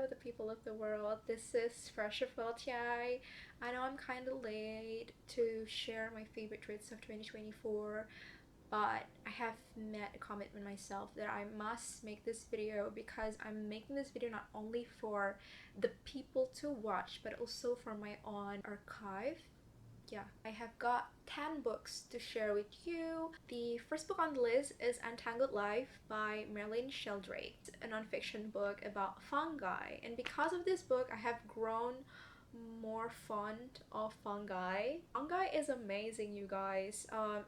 Hello, the people of the world. This is verschaffeltii. I know I'm kind of late to share my favorite traits of 2024, but I have met a commitment myself that I must make this video because I'm making this video not only for the people to watch but also for my own archive. Yeah, I have got 10 books to share with you. The first book on the list is Untangled Life by Marilyn Sheldrake. It's a nonfiction book about fungi, and because of this book I have grown more fond of fungi. Fungi is amazing, you guys,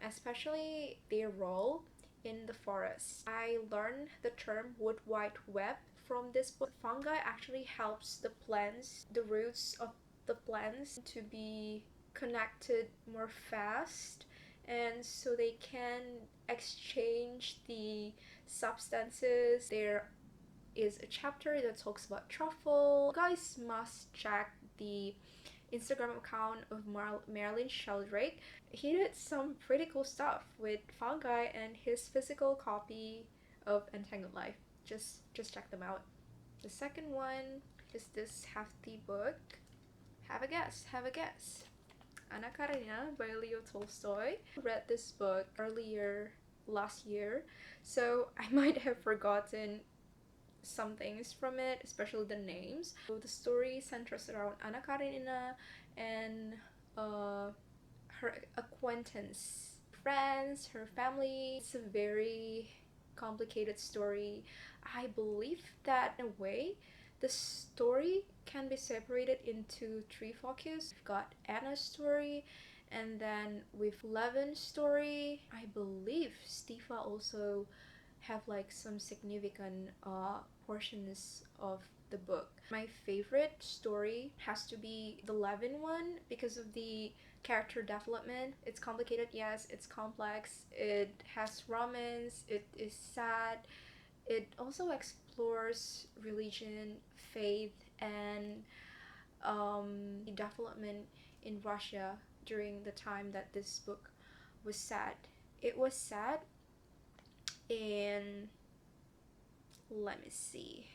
especially their role in the forest. I learned the term wood wide web from this book. Fungi actually helps the plants, the roots of the plants, to be connected more fast, and so they can exchange the substances. There is a chapter that talks about truffle. You guys must check the Instagram account of Marilyn Sheldrake. He did some pretty cool stuff with fungi and his physical copy of Entangled Life. Just check them out. The second one is this hefty book. Have a guess, have a guess. Anna Karenina by Leo Tolstoy. I read this book earlier last year, so I might have forgotten some things from it, especially the names. So the story centers around Anna Karenina and her acquaintance, friends, her family. It's a very complicated story. I believe that in a way the story can be separated into three focus. We've got Anna's story, and then with Levin's story. I believe Stifa also have like some significant portions of the book. My favorite story has to be the Levin one because of the character development. It's complicated, yes, it's complex, it has romance, it is sad, it also explores religion, faith, and the development in Russia during the time that this book was sad. It was sad, and let me see.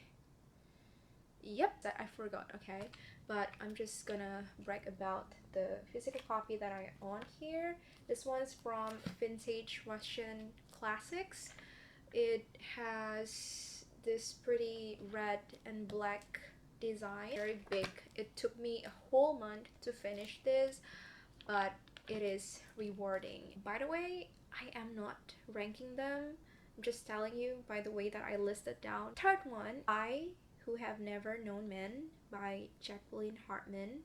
Yep, that I forgot, okay? But I'm just gonna brag about the physical copy that I own here. This one's from Vintage Russian Classics. It has this pretty red and black design, very big. It took me a whole month to finish this, but it is rewarding. By the way, I am not ranking them. I'm just telling you by the way that I listed down. Third one, I Who Have Never Known Men by Jacqueline Hartman.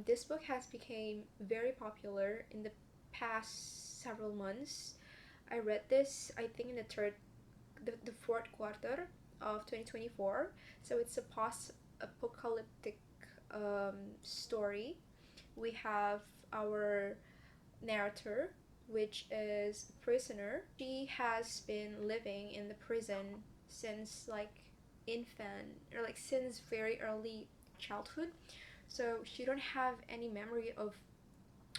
This book has become very popular in the past several months. I read this, I think, in the fourth quarter of 2024. So it's a post-apocalyptic story. We have our narrator, which is a prisoner. She has been living in the prison since like infant, or like since very early childhood. So she don't have any memory of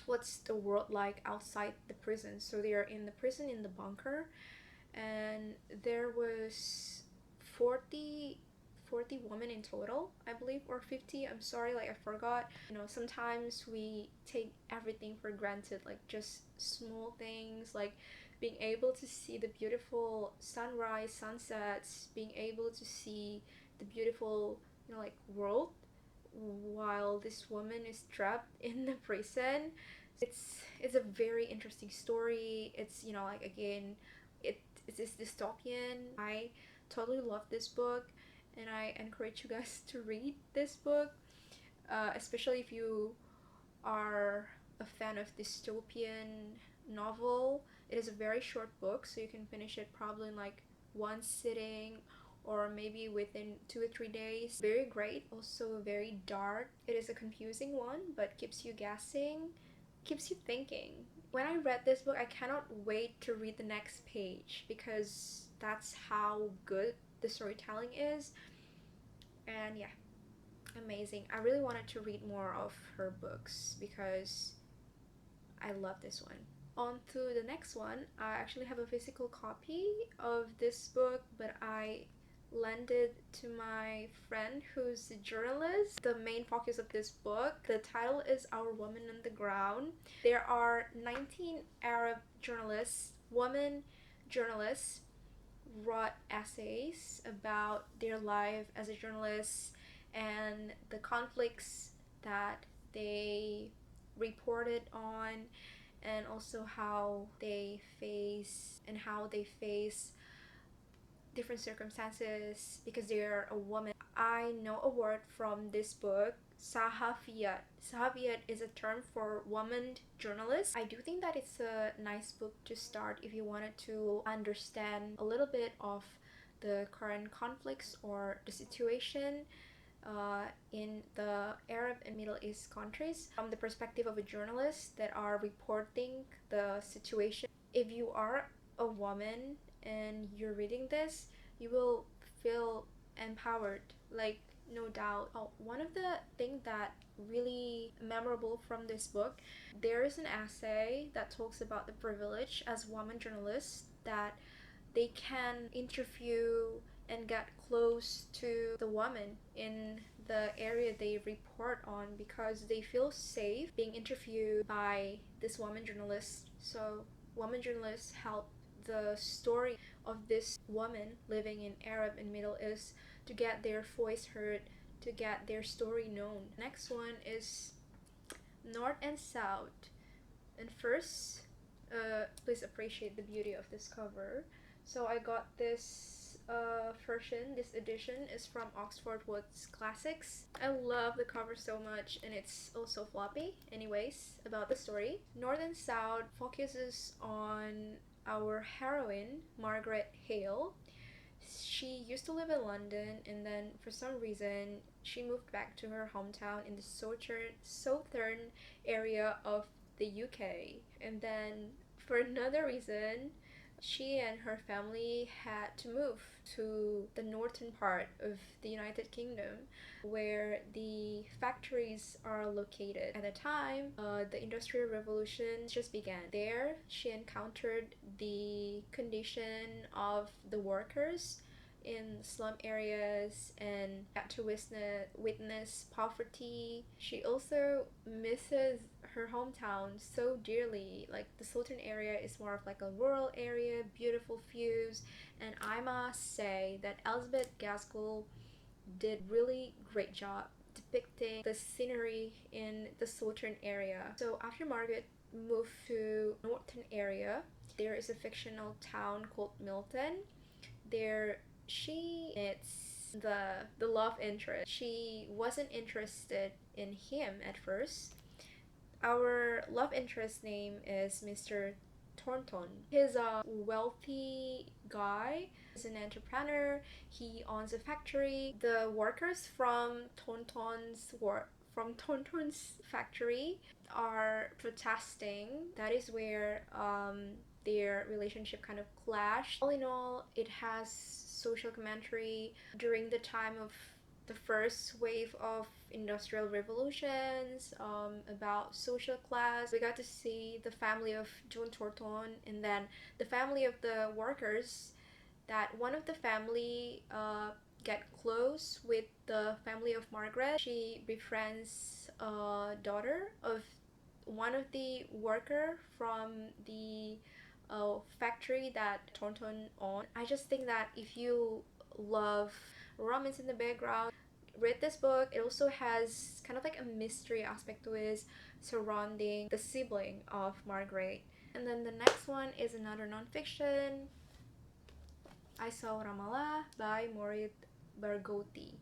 what's the world like outside the prison. So they are in the prison, in the bunker, and there was 40 women in total, I believe, or 50. I'm sorry, like I forgot. You know, sometimes we take everything for granted, like just small things, like being able to see the beautiful sunrise, sunsets, being able to see the beautiful, you know, like world, while this woman is trapped in the prison. It's a very interesting story. It's, you know, like, again, it's this dystopian. I totally love this book, and I encourage you guys to read this book, especially if you are a fan of dystopian novel. It is a very short book, so you can finish it probably in like one sitting, or maybe within 2 or 3 days. Very great, also very dark. It is a confusing one, but keeps you guessing, keeps you thinking. When I read this book, I cannot wait to read the next page because that's how good the storytelling is. And yeah, amazing. I really wanted to read more of her books because I love this one. On to the next one. I actually have a physical copy of this book, but I lend it to my friend who's a journalist. The main focus of this book, the title is Our Woman on the Ground. There are 19 Arab journalists, women journalists, wrote essays about their life as a journalist and the conflicts that they reported on, and also how they face different circumstances because they're a woman. I know a word from this book, Sahafiyat. Sahafiyat is a term for woman journalist. I do think that it's a nice book to start if you wanted to understand a little bit of the current conflicts or the situation in the Arab and Middle East countries from the perspective of a journalist that are reporting the situation. If you are a woman and you're reading this, you will feel empowered, like, no doubt. Oh, one of the things that really memorable from this book, there is an essay that talks about the privilege as woman journalists, that they can interview and get close to the woman in the area they report on because they feel safe being interviewed by this woman journalist. So woman journalists help the story of this woman living in Arab and Middle East to get their voice heard, to get their story known. Next one is North and South. And first, please appreciate the beauty of this cover. So I got this version, this edition is from Oxford Woods Classics. I love the cover so much, and it's also floppy. Anyways, about the story. North and South focuses on our heroine, Margaret Hale. She used to live in London, and then for some reason she moved back to her hometown in the southern area of the UK. And then for another reason, she and her family had to move to the northern part of the United Kingdom where the factories are located. At the time, the Industrial Revolution just began. There, she encountered the condition of the workers in slum areas and got to witness poverty. She also misses her hometown so dearly. Like, the Sultan area is more of like a rural area, beautiful views, and I must say that Elizabeth Gaskell did really great job depicting the scenery in the Sultan area. So after Margaret moved to northern area, there is a fictional town called Milton. There she meets the love interest. She wasn't interested in him at first. Our love interest name is Mr. Thornton. He's a wealthy guy. He's an entrepreneur. He owns a factory. The workers from Thornton's factory are protesting. That is where their relationship kind of clashed. All in all, it has social commentary during the time of the first wave of industrial revolutions, about social class. We got to see the family of John Thornton and then the family of the workers. That one of the family get close with the family of Margaret. She befriends a daughter of one of the worker from the factory that Thornton owned. I just think that if you love romance in the background, read this book. It also has kind of like a mystery aspect to it surrounding the sibling of Margaret. And then the next one is another nonfiction, I Saw Ramallah by Morit Barghouti.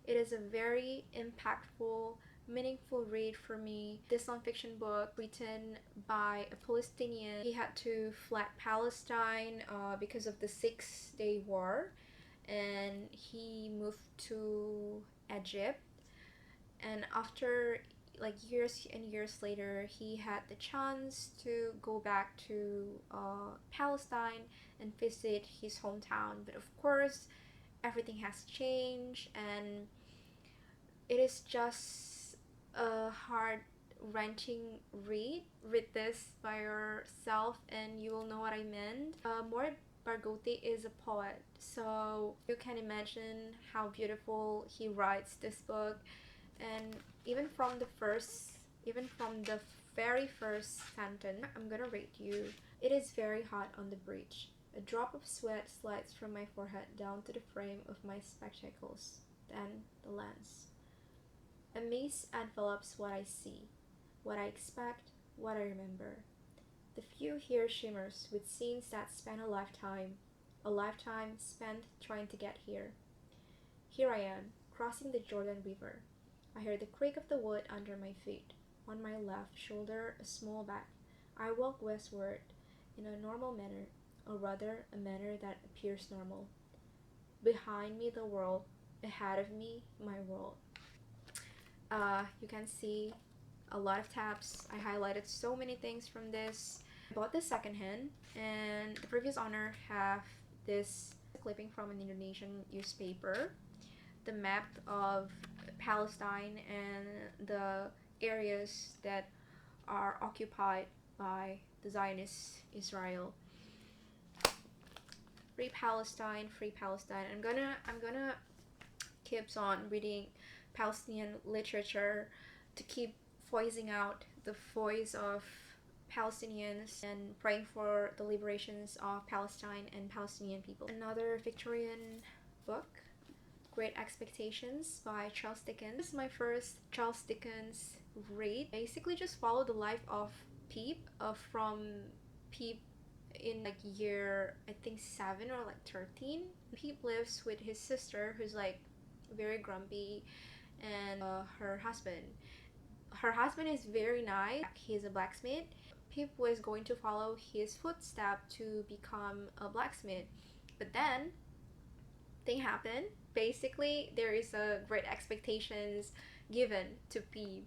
It is a very impactful, meaningful read for me. This nonfiction book written by a Palestinian. He had to flee Palestine because of the Six-Day War, and he moved to Egypt. And after like years and years later, he had the chance to go back to Palestine and visit his hometown. But of course, everything has changed, and it is just a heart wrenching read. Read this by yourself and you will know what I meant. Morit Barghouti is a poet, so you can imagine how beautiful he writes this book. And even from the first, even from the very first sentence, I'm gonna read you. It is very hot on the bridge. A drop of sweat slides from my forehead down to the frame of my spectacles, then the lens. A mist envelops what I see, what I expect, what I remember. The view here shimmers with scenes that span a lifetime spent trying to get here. Here I am, crossing the Jordan River. I hear the creak of the wood under my feet. On my left shoulder, a small bag. I walk westward in a normal manner, or rather, a manner that appears normal. Behind me, the world. Ahead of me, my world. You can see a lot of tabs. I highlighted so many things from this. I bought this secondhand, and the previous owner have this clipping from an Indonesian newspaper, the map of Palestine and the areas that are occupied by the Zionist Israel. Free Palestine, free Palestine. I'm gonna keep on reading Palestinian literature to keep voicing out the voice of Palestinians and praying for the liberations of Palestine and Palestinian people. Another Victorian book, Great Expectations by Charles Dickens. This is my first Charles Dickens read. Basically just follow the life of Peep from Peep in like year I think 7 or like 13. Peep lives with his sister who's like very grumpy, and her husband is very nice. He's a blacksmith. Pip was going to follow his footsteps to become a blacksmith, but then thing happened. Basically there is a great expectations given to Pip,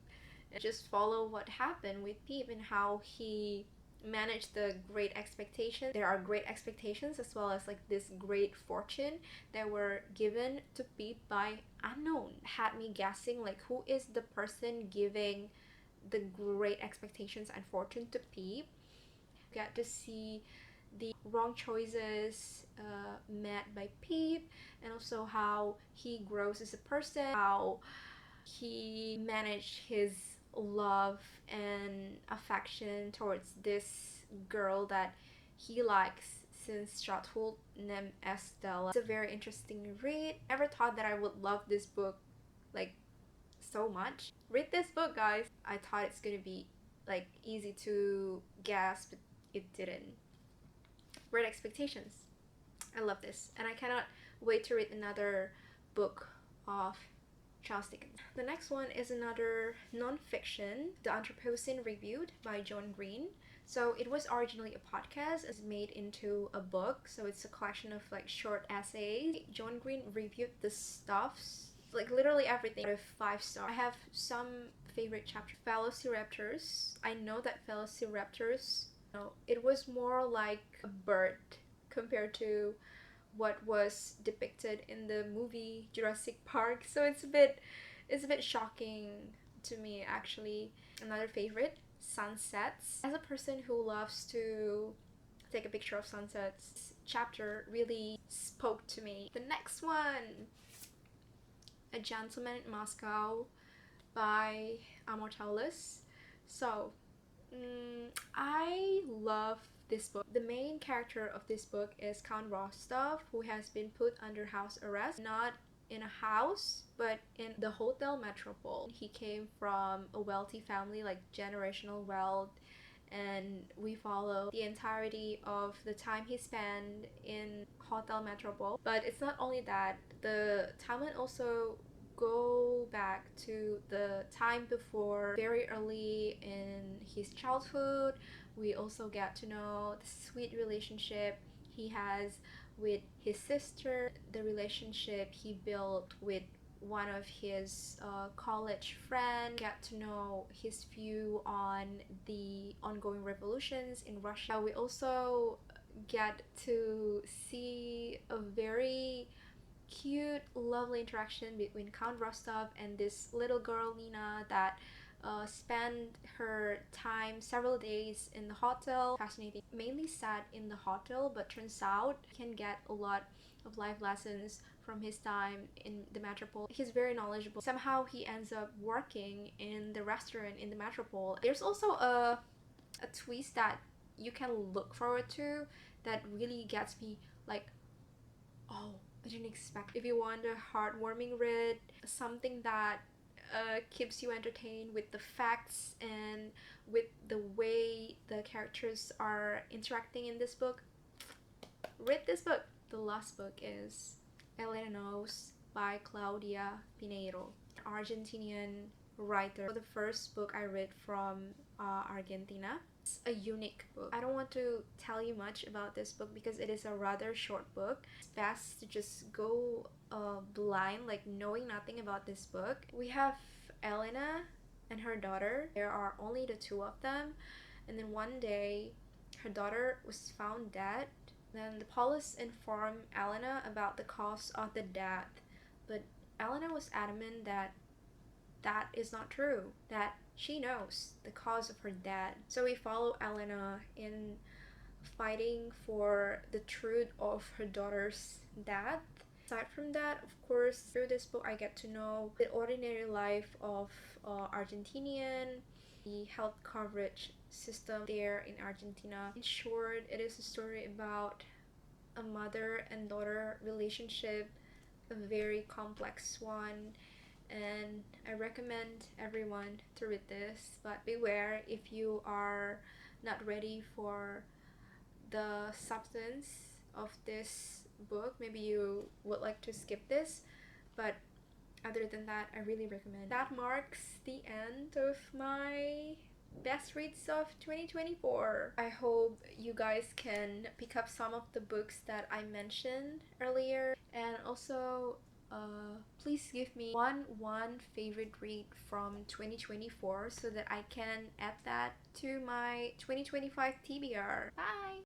and just follow what happened with Pip and how he manage the great expectations. There are great expectations as well as like this great fortune that were given to Pip by unknown. Had me guessing like who is the person giving the great expectations and fortune to Pip. Get to see the wrong choices met by Pip, and also how he grows as a person, how he managed his love and affection towards this girl that he likes since childhood named Estella. It's a very interesting read. Never thought that I would love this book like so much. Read this book, guys. I thought it's gonna be like easy to guess, but it didn't. Great Expectations. I love this, and I cannot wait to read another book of Charles Dickens. The next one is another non-fiction, The Anthropocene Reviewed by John Green. So it was originally a podcast, it's made into a book, so it's a collection of like short essays. John Green reviewed the stuffs, like literally everything, out of 5 stars. I have some favorite chapters. Velociraptors. I know that Velociraptors, no, it was more like a bird compared to what was depicted in the movie Jurassic Park, so it's a bit shocking to me actually. Another favorite, Sunsets. As a person who loves to take a picture of sunsets, this chapter really spoke to me. The next one, A Gentleman in Moscow by Amortalis. So I love this book. The main character of this book is Count Rostov, who has been put under house arrest, not in a house but in the Hotel Metropole. He came from a wealthy family, like generational wealth, and we follow the entirety of the time he spent in Hotel Metropole. But it's not only that, the timeline also go back to the time before, very early in his childhood. We also get to know the sweet relationship he has with his sister, the relationship he built with one of his college friends, get to know his view on the ongoing revolutions in Russia. We also get to see a very cute, lovely interaction between Count Rostov and this little girl Nina that spend her time several days in the hotel. Fascinating. Mainly sat in the hotel, but turns out he can get a lot of life lessons from his time in the metropole. He's very knowledgeable. Somehow he ends up working in the restaurant in the metropole. There's also a twist that you can look forward to that really gets me like, oh, I didn't expect. If you want a heartwarming read, something that keeps you entertained with the facts and with the way the characters are interacting in this book, read this book. The last book is Elena Knows by Claudia Pineiro, Argentinian writer. For the first book I read from Argentina. It's a unique book. I don't want to tell you much about this book because it is a rather short book. It's best to just go blind, like knowing nothing about this book. We have Elena and her daughter. There are only the two of them, and then one day her daughter was found dead. Then the police informed Elena about the cause of the death, but Elena was adamant that that is not true, that she knows the cause of her death. So we follow Elena in fighting for the truth of her daughter's death. Aside from that, of course, through this book I get to know the ordinary life of Argentinian, the health coverage system there in Argentina. In short, it is a story about a mother and daughter relationship, a very complex one, and I recommend everyone to read this, but beware if you are not ready for the substance of this book. Maybe you would like to skip this, but other than that, I really recommend. That marks the end of my best reads of 2024. I hope you guys can pick up some of the books that I mentioned earlier, and also please give me one favorite read from 2024 so that I can add that to my 2025 TBR. Bye!